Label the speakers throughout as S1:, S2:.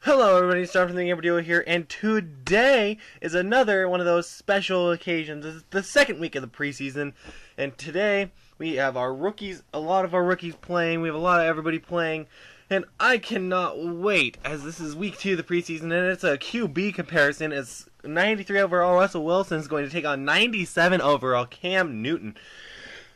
S1: Hello everybody, it's John from the GamerDuo here, and today is another one of those special occasions. This is the second week of the preseason, and today we have our rookies, a lot of our rookies playing, we have a lot of everybody playing, and I cannot wait, as this is week 2 of the preseason, and it's a QB comparison, as 93 overall Russell Wilson is going to take on 97 overall Cam Newton.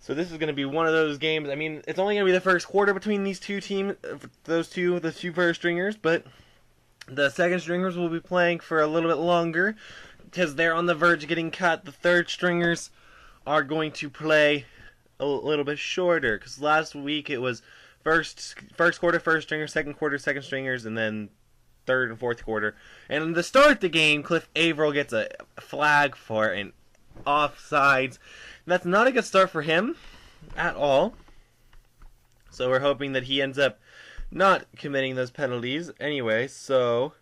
S1: So this is going to be one of those games. I mean, it's only going to be the first quarter between these two teams, the two first stringers, but the second stringers will be playing for a little bit longer because they're on the verge of getting cut. The third stringers are going to play a little bit shorter because last week it was first quarter first stringers, second quarter second stringers, and then third and fourth quarter. And to start the game, Cliff Averill gets a flag for an offsides. That's not a good start for him at all. So we're hoping that he ends up not committing those penalties anyway. So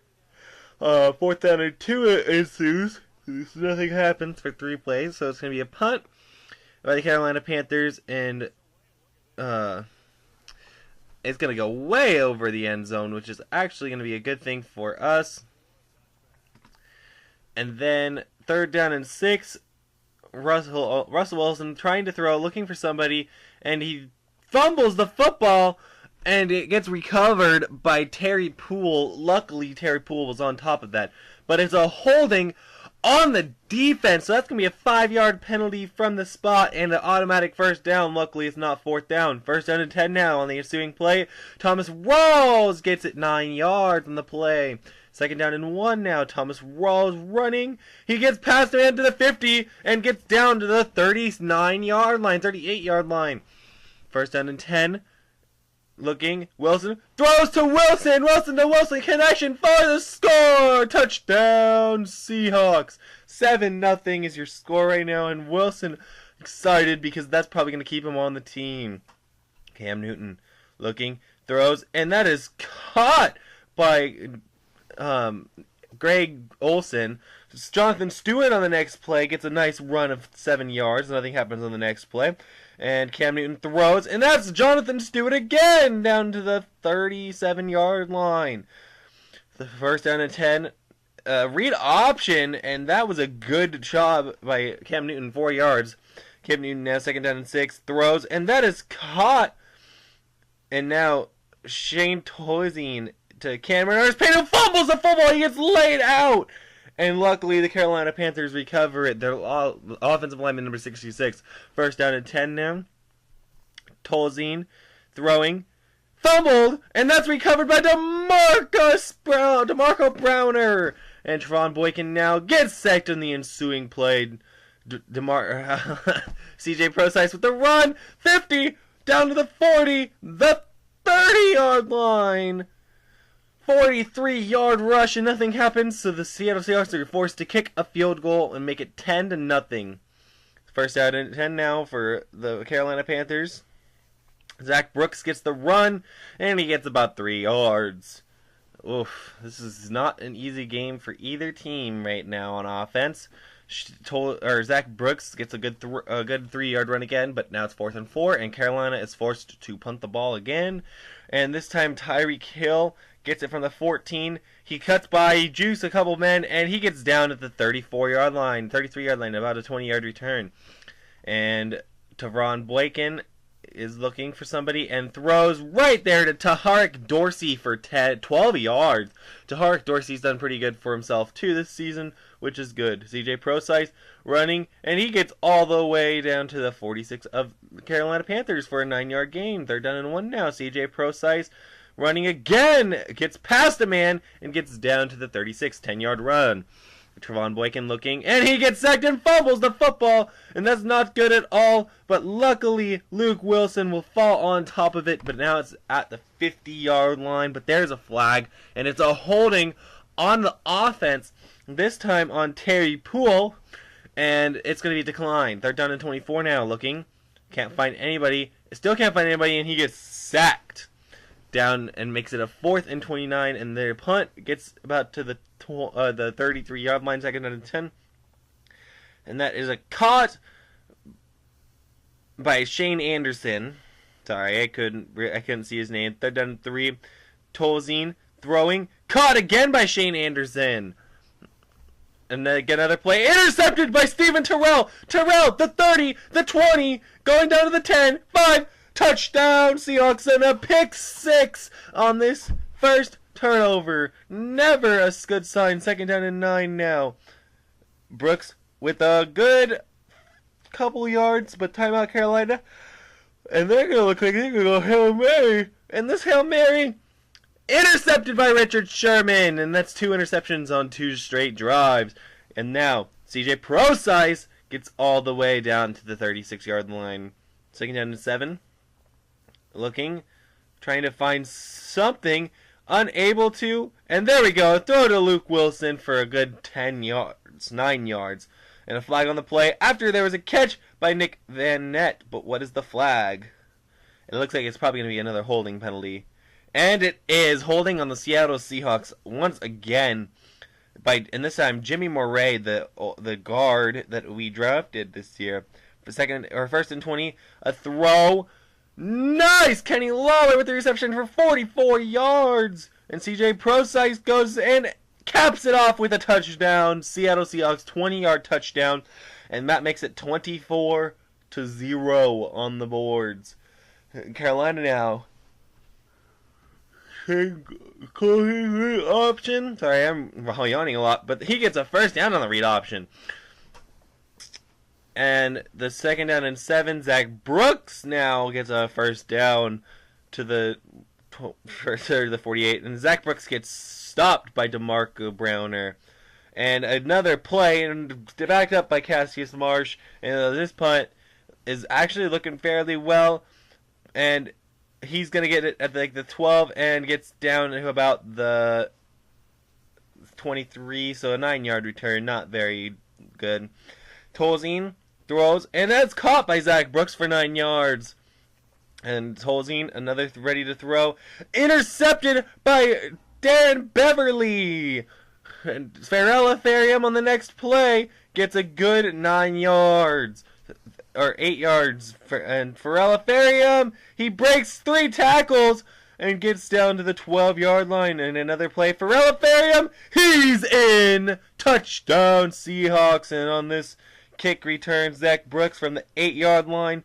S1: fourth down and 2 ensues. Nothing happens for 3 plays, so it's going to be a punt by the Carolina Panthers, and it's going to go way over the end zone, which is actually going to be a good thing for us. And then third down and 6, Russell Wilson trying to throw, looking for somebody, and he fumbles the football, and it gets recovered by Terry Poole. Luckily, Terry Poole was on top of that. But it's a holding on the defense, so that's going to be a 5-yard penalty from the spot and an automatic first down. Luckily, it's not fourth down. First down and 10 now on the ensuing play. Thomas Rawls gets it 9 yards on the play. Second down and 1 now. Thomas Rawls running. He gets past the man to the 50 and gets down to the 39-yard line, 38-yard line. First down and 10. Looking. Wilson throws to Wilson. Wilson to Wilson. Connection for the score. Touchdown Seahawks. 7-0 is your score right now. And Wilson excited because that's probably going to keep him on the team. Cam Newton looking. Throws. And that is caught by Greg Olsen. Jonathan Stewart on the next play gets a nice run of 7 yards. Nothing happens on the next play. And Cam Newton throws, and that's Jonathan Stewart again down to the 37-yard line. The first down and 10. Read option, and that was a good job by Cam Newton, 4 yards. Cam Newton now second down and 6, throws, and that is caught. And now Shane Toizine to Cameron Artis-Payne, who fumbles the football. He gets laid out. And luckily, the Carolina Panthers recover it. Their offensive lineman number 66. First down and 10 now. Tolzien throwing. Fumbled. And that's recovered by DeMarco Browner. And Trevon Boykin now gets sacked on the ensuing play. CJ Procise with the run. 50. Down to the 40. The 30-yard line. 43-yard rush and nothing happens, so the Seattle Seahawks are forced to kick a field goal and make it 10-0. First down and 10 now for the Carolina Panthers. Zach Brooks gets the run, and he gets about 3 yards. Oof, this is not an easy game for either team right now on offense. Zach Brooks gets a good 3-yard run again, but now it's 4th and 4, and Carolina is forced to punt the ball again. And this time Tyreek Hill gets it from the 14. He cuts by, jukes a couple men, and he gets down at the 33-yard line, about a 20-yard return. And Trevon Boykin is looking for somebody and throws right there to Taharik Dorsey for 12 yards. Taharik Dorsey's done pretty good for himself too this season, which is good. CJ Procise running, and he gets all the way down to the 46 of the Carolina Panthers for a 9-yard gain. They're down and 1 now. CJ Procise running again, gets past a man and gets down to the 36, 10-yard run. Trevon Boykin looking, and he gets sacked and fumbles the football, and that's not good at all, but luckily Luke Wilson will fall on top of it, but now it's at the 50-yard line, but there's a flag, and it's a holding on the offense, this time on Terry Poole, and it's going to be declined. They're down in 24 now, looking, can't find anybody, still can't find anybody, and he gets sacked down and makes it a 4th and 29, and their punt gets about to the 33-yard line, second down and 10, and that is a caught by Shane Anderson. Sorry, I couldn't see his name. Third down and 3. Tolzien throwing, caught again by Shane Anderson. And then again, another play intercepted by Steven Terrell. Terrell, the 30, the 20, going down to the 10, 5, touchdown Seahawks, and a pick 6 on this first turnover. Never a good sign. Second down and 9 now. Brooks with a good couple yards, but timeout Carolina. And they're going to look like they're going to go Hail Mary. And this Hail Mary intercepted by Richard Sherman. And that's 2 interceptions on 2 straight drives. And now CJ Prosise gets all the way down to the 36-yard line. Second down and 7. Looking, trying to find something. Unable to. And there we go. Throw to Luke Wilson for a good 10 yards. 9 yards. And a flag on the play after there was a catch by Nick Van Nett. But what is the flag? It looks like it's probably going to be another holding penalty. And it is holding on the Seattle Seahawks once again. And this time Jimmy Moray, the guard that we drafted this year. For first and 20, a throw. Nice! Kenny Lawler with the reception for 44 yards. And CJ Prosise goes and caps it off with a touchdown. Seattle Seahawks 20-yard touchdown. And that makes it 24-0 on the boards. Carolina now. Read option. Sorry, I'm yawning a lot. But he gets a first down on the read option. And the second down and 7, Zach Brooks now gets a first down to the 48. And Zach Brooks gets stopped by DeMarco Browner. And another play, and backed up by Cassius Marsh. And this punt is actually looking fairly well. And he's going to get it at the 12 and gets down to about the 23. So a 9-yard return, not very good. Tolzien throws, and that's caught by Zach Brooks for 9 yards. And Tolzien, another ready to throw, intercepted by Darren Beverly. And Farrell Ethereum on the next play gets a good 9 yards. Or 8 yards. And Farrell Ethereum, he breaks 3 tackles and gets down to the 12-yard line. And another play, Farrell Ethereum, he's in! Touchdown Seahawks. And on this kick return, Zach Brooks from the 8-yard line.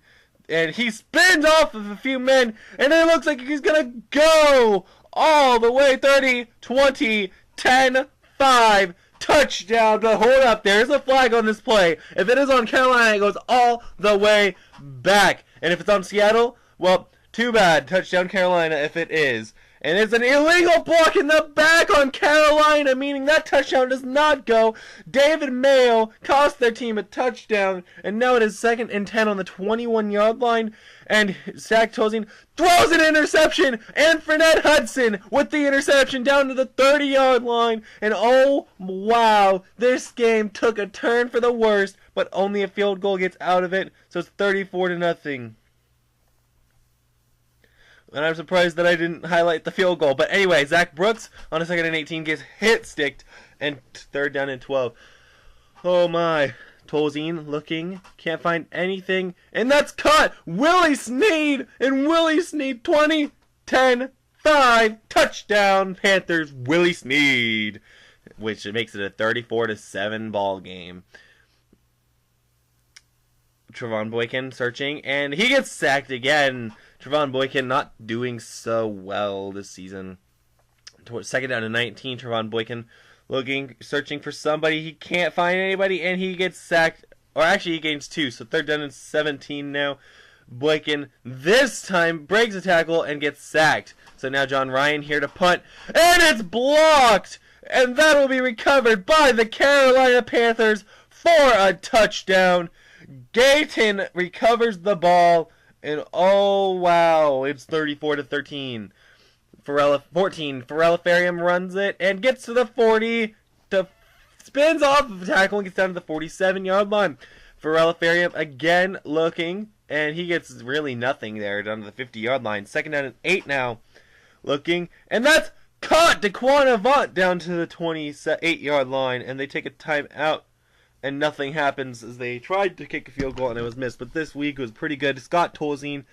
S1: And he spins off of a few men. And it looks like he's going to go all the way 30, 20, 10, 5. Touchdown. But hold up. There's a flag on this play. If it is on Carolina, it goes all the way back. And if it's on Seattle, well, too bad. Touchdown Carolina if it is. And it's an illegal block in the back on Carolina, meaning that touchdown does not go. David Mayo cost their team a touchdown, and now it is 2nd and 10 on the 21-yard line. And Zach Tolzien throws an interception, and Fournette Hudson with the interception down to the 30-yard line. And oh, wow, this game took a turn for the worst, but only a field goal gets out of it, so it's 34-0. And I'm surprised that I didn't highlight the field goal. But anyway, Zach Brooks on a 2nd and 18 gets hit-sticked. And 3rd down and 12. Oh my. Tolzien looking. Can't find anything. And that's caught. Willie Snead. And Willie Snead 20, 10, 5. Touchdown Panthers. Willie Snead. Which makes it a 34-7 ball game. Trevon Boykin searching. And he gets sacked again. Trevon Boykin not doing so well this season. 2nd down and 19, Trevon Boykin looking, searching for somebody. He can't find anybody, and he gets sacked. Or actually, he gains 2, so 3rd down and 17 now. Boykin this time breaks a tackle and gets sacked. So now John Ryan here to punt, and it's blocked! And that will be recovered by the Carolina Panthers for a touchdown. Gayton recovers the ball. And oh wow, it's 34-13. 14. Farrell Ethereum runs it and gets to the 40. Spins off of a tackle and gets down to the 47-yard line. Farrell Ethereum again looking, and he gets really nothing there down to the 50-yard line. 2nd down and 8 now. Looking, and that's caught. Daquan Avant down to the 28-yard line, and they take a timeout. And nothing happens as they tried to kick a field goal and it was missed. But this week was pretty good. Scott Tolzien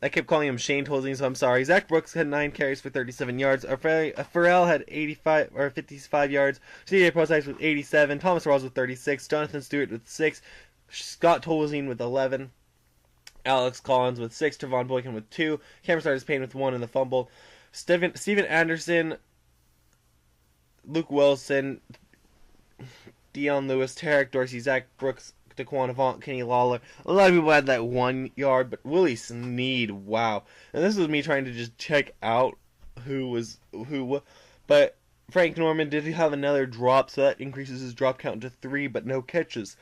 S1: I kept calling him Shane Tolzien, so I'm sorry. Zach Brooks had 9 carries for 37 yards. Farrell had 85 or 55 yards. CJ Prosise with 87. Thomas Rawls with 36. Jonathan Stewart with 6. Scott Tolzien with 11. Alex Collins with 6. Trevon Boykin with 2. Cameron Sardis-Payne with 1 in the fumble. Steven Anderson, Luke Wilson, Dion Lewis, Tarek Dorsey, Zach Brooks, Daquan Avant, Kenny Lawler. A lot of people had that 1 yard, but Willie Snead, wow. And this was me trying to just check out who was who. But Frank Norman did have another drop, so that increases his drop count to 3, but no catches.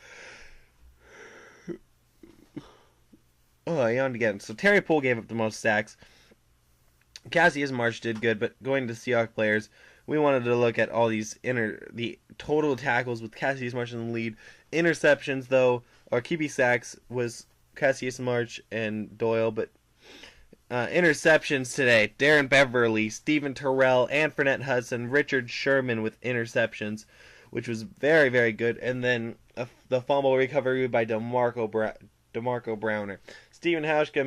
S1: Oh, I yawned again. So Terry Poole gave up the most sacks. Cassius Marsh did good, but going to Seahawks players, we wanted to look at all these the total tackles with Cassius Marsh in the lead. Interceptions, though, or QB sacks was Cassius Marsh and Doyle, but interceptions today: Darren Beverly, Stephen Terrell, Antoinette Hudson, Richard Sherman with interceptions, which was very, very good. And then the fumble recovery by DeMarco Browner. Stephen Hauschka